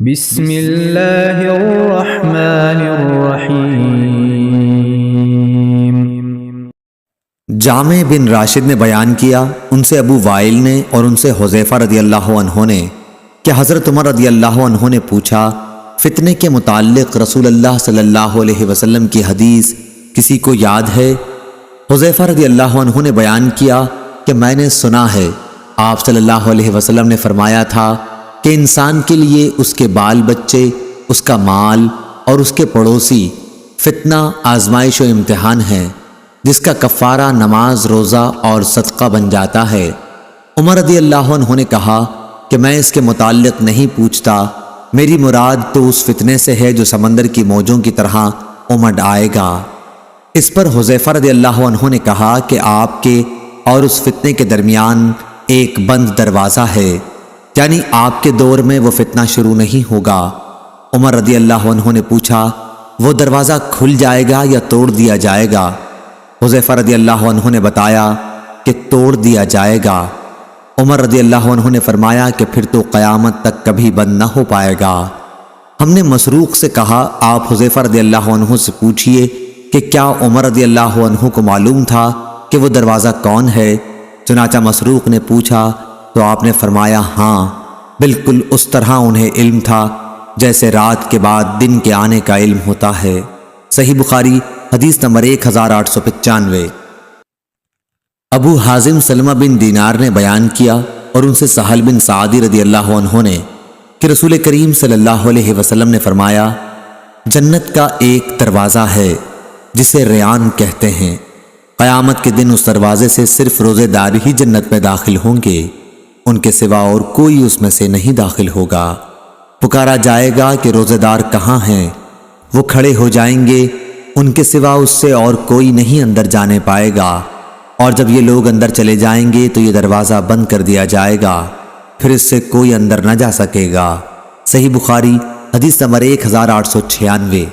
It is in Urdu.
بسم اللہ الرحمن الرحیم۔ جامع بن راشد نے بیان کیا، ان سے ابو وائل نے اور ان سے حذیفہ رضی اللہ عنہ نے کہ حضرت عمر رضی اللہ عنہ نے پوچھا، فتنے کے متعلق رسول اللہ صلی اللہ علیہ وسلم کی حدیث کسی کو یاد ہے؟ حذیفہ رضی اللہ عنہ نے بیان کیا کہ میں نے سنا ہے، آپ صلی اللہ علیہ وسلم نے فرمایا تھا کہ انسان کے لیے اس کے بال بچے، اس کا مال اور اس کے پڑوسی فتنہ، آزمائش و امتحان ہے، جس کا کفارہ نماز، روزہ اور صدقہ بن جاتا ہے۔ عمر رضی اللہ عنہ نے کہا کہ میں اس کے متعلق نہیں پوچھتا، میری مراد تو اس فتنے سے ہے جو سمندر کی موجوں کی طرح امڈ آئے گا۔ اس پر حذیفہ رضی اللہ عنہ نے کہا کہ آپ کے اور اس فتنے کے درمیان ایک بند دروازہ ہے، یعنی آپ کے دور میں وہ فتنہ شروع نہیں ہوگا۔ عمر رضی اللہ عنہ نے پوچھا، وہ دروازہ کھل جائے گا یا توڑ دیا جائے گا؟ حذیفہ رضی اللہ عنہ نے بتایا کہ توڑ دیا جائے گا۔ عمر رضی اللہ عنہ نے فرمایا کہ پھر تو قیامت تک کبھی بند نہ ہو پائے گا۔ ہم نے مسروق سے کہا، آپ حذیفہ رضی اللہ عنہ سے پوچھئے کہ کیا عمر رضی اللہ عنہ کو معلوم تھا کہ وہ دروازہ کون ہے؟ چنانچہ مسروق نے پوچھا تو آپ نے فرمایا، ہاں، بالکل اس طرح انہیں علم تھا جیسے رات کے بعد دن کے آنے کا علم ہوتا ہے۔ صحیح بخاری حدیث نمبر 1895۔ ابو حازم سلمہ بن دینار نے بیان کیا اور ان سے سہل بن سعدی رضی اللہ عنہ نے کہ رسول کریم صلی اللہ علیہ وسلم نے فرمایا، جنت کا ایک دروازہ ہے جسے ریان کہتے ہیں، قیامت کے دن اس دروازے سے صرف روزے دار ہی جنت میں داخل ہوں گے، ان کے سوا اور کوئی اس میں سے نہیں داخل ہوگا۔ پکارا جائے گا کہ روزے دار کہاں ہیں؟ وہ کھڑے ہو جائیں گے، ان کے سوا اس سے اور کوئی نہیں اندر جانے پائے گا، اور جب یہ لوگ اندر چلے جائیں گے تو یہ دروازہ بند کر دیا جائے گا، پھر اس سے کوئی اندر نہ جا سکے گا۔ صحیح بخاری حدیث نمبر 1896۔